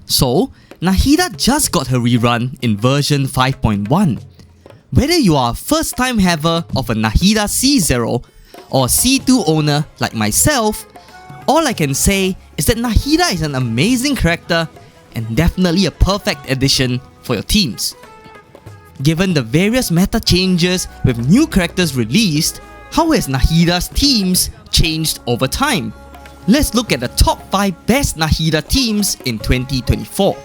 So, Nahida just got her rerun in version 5.1. Whether you are a first time haver of a Nahida C0 or a C2 owner like myself, all I can say is that Nahida is an amazing character and definitely a perfect addition for your teams. Given the various meta changes with new characters released, how has Nahida's teams changed over time? Let's look at the top 5 best Nahida teams in 2024.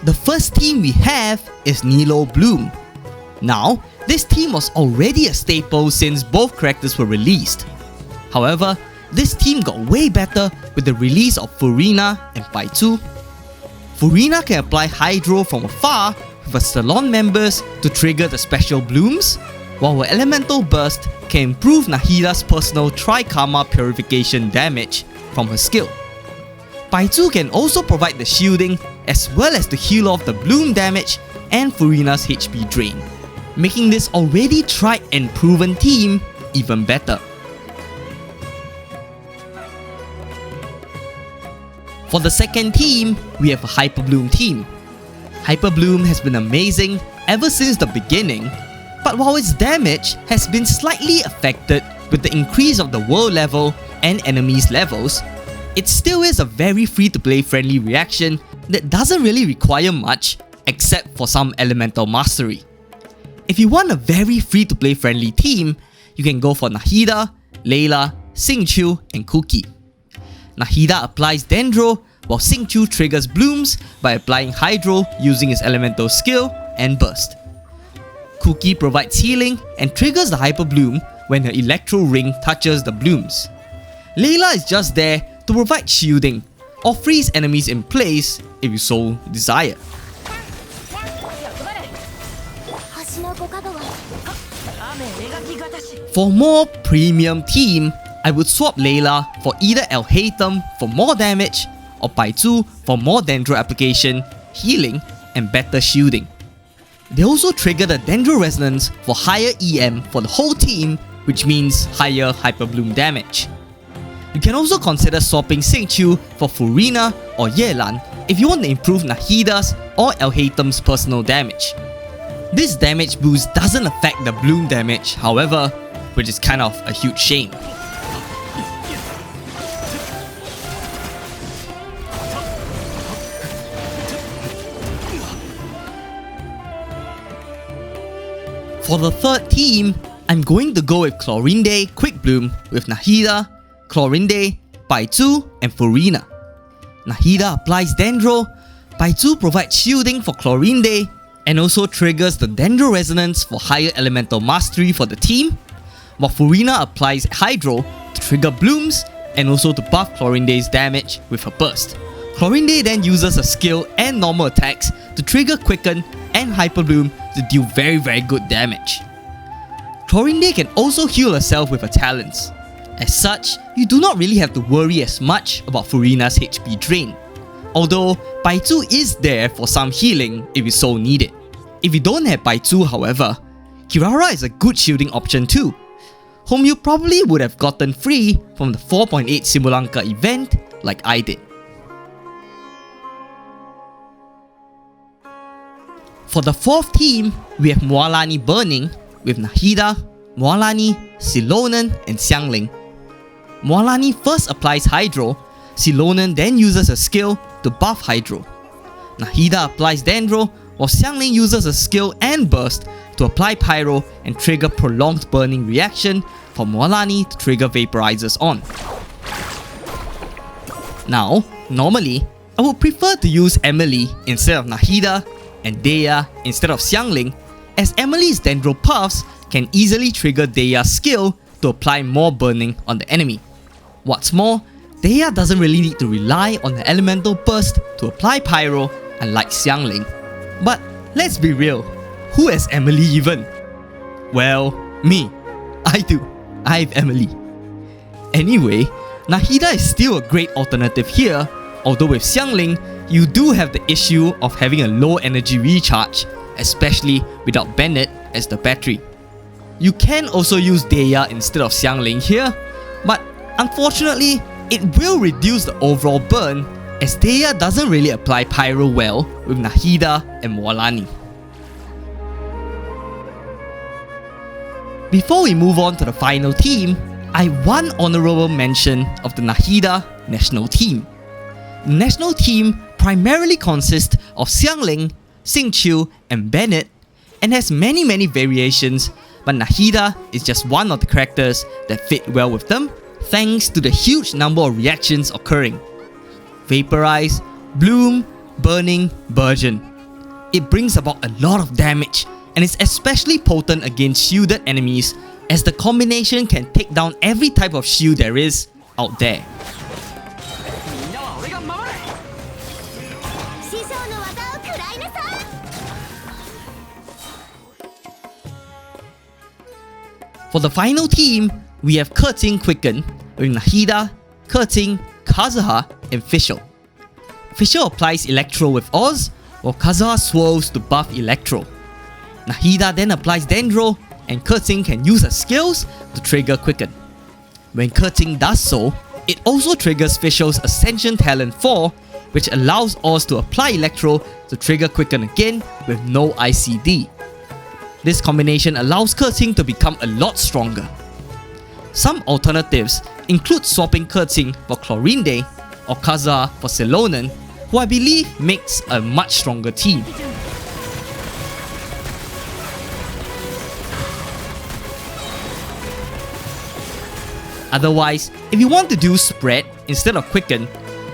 The first team we have is Nilo Bloom. Now, this team was already a staple since both characters were released. However, this team got way better with the release of Furina and Paizu. Furina can apply Hydro from afar with her Salon members to trigger the special blooms, while her Elemental Burst can improve Nahida's personal Tri-Karma Purification damage from her skill. Paizu can also provide the shielding as well as to heal off the bloom damage and Furina's HP drain, making this already tried and proven team even better. For the second team, we have a Hyper Bloom team. Hyper Bloom has been amazing ever since the beginning, but while its damage has been slightly affected with the increase of the world level and enemies levels, it still is a very free-to-play friendly reaction that doesn't really require much except for some elemental mastery. If you want a very free-to-play friendly team, you can go for Nahida, Layla, Xingqiu, and Kuki. Nahida applies Dendro, while Xingqiu triggers blooms by applying Hydro using his elemental skill and burst. Kuki provides healing and triggers the Hyper Bloom when her Electro Ring touches the blooms. Layla is just there to provide shielding or freeze enemies in place if you so desire. For more premium team, I would swap Layla for either Alhaitham for more damage or Paizu for more Dendro application, healing, and better shielding. They also trigger the Dendro Resonance for higher EM for the whole team, which means higher Hyper Bloom damage. You can also consider swapping Xingqiu for Furina or Yelan if you want to improve Nahida's or Alhaitham's personal damage. This damage boost doesn't affect the bloom damage, however, which is kind of a huge shame. For the third team, I'm going to go with Chlorinde Quick Bloom with Nahida, Chlorinde, Paizu, and Furina. Nahida applies Dendro, Paizu provides shielding for Chlorinde, and also triggers the Dendro Resonance for higher elemental mastery for the team, while Furina applies Hydro to trigger blooms and also to buff Chlorinde's damage with her burst. Chlorinde then uses her skill and normal attacks to trigger Quicken and Hyper Bloom to deal very good damage. Chlorinde can also heal herself with her talents. As such, you do not really have to worry as much about Furina's HP drain, although Paizu is there for some healing if you so need it. If you don't have Paizu however, Kirara is a good shielding option too, whom you probably would have gotten free from the 4.8 Simulanka event like I did. For the fourth team, we have Moalani Burning with Nahida, Moalani, Silonen, and Xiangling. Moalani first applies Hydro, Silonen then uses a skill to buff Hydro. Nahida applies Dendro, while Xiangling uses a skill and burst to apply Pyro and trigger prolonged burning reaction for Moalani to trigger vaporizers on. Now, normally, I would prefer to use Emily instead of Nahida and Dea instead of Xiangling, as Emily's Dendro Puffs can easily trigger Dea's skill to apply more burning on the enemy. What's more, Dea doesn't really need to rely on the elemental burst to apply Pyro unlike Xiangling. But let's be real, who has Emily even? Well, me. I do. I have Emily. Anyway, Nahida is still a great alternative here, although with Xiangling, you do have the issue of having a low energy recharge, especially without Bennett as the battery. You can also use Dea instead of Xiangling here, but unfortunately, It will reduce the overall burn, as Daya doesn't really apply pyro well with Nahida and Walani. Before we move on to the final team, I want honourable mention of the Nahida national team. The national team primarily consists of Xiangling, Xingqiu and Bennett, and has many variations, but Nahida is just one of the characters that fit well with them thanks to the huge number of reactions occurring. Vaporize, Bloom, Burning, Burgeon. It brings about a lot of damage and is especially potent against shielded enemies, as the combination can take down every type of shield there is out there. For the final team, we have Keqing Quicken with Nahida, Keqing, Kazuha and Fischl. Fischl applies Electro with Oz, while Kazuha swirls to buff Electro. Nahida then applies Dendro, and Keqing can use her skills to trigger Quicken. When Keqing does so, it also triggers Fischl's Ascension Talent 4, which allows Oz to apply Electro to trigger Quicken again with no ICD. This combination allows Keqing to become a lot stronger. Some alternatives include swapping Keqing for Chlorinde or Kazuha for Celonen, who I believe makes a much stronger team. Otherwise, if you want to do Spread instead of Quicken,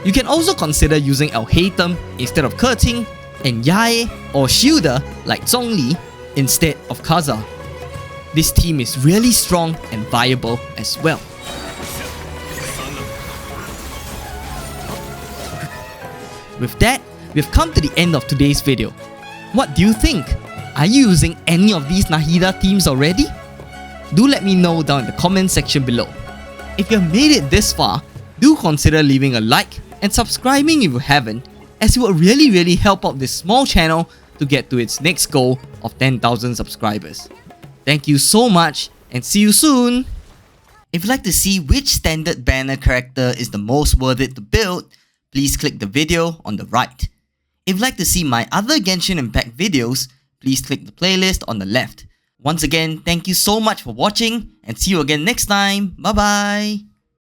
you can also consider using Alhaitham instead of Keqing, and Yae or Shielder like Zhongli instead of Kazuha. This team is really strong and viable as well. With that, we've come to the end of today's video. What do you think? Are you using any of these Nahida teams already? Do let me know down in the comment section below. If you've made it this far, do consider leaving a like and subscribing if you haven't, as it would really help out this small channel to get to its next goal of 10,000 subscribers. Thank you so much and see you soon! If you'd like to see which standard banner character is the most worth it to build, please click the video on the right. If you'd like to see my other Genshin Impact videos, please click the playlist on the left. Once again, thank you so much for watching and see you again next time. Bye bye!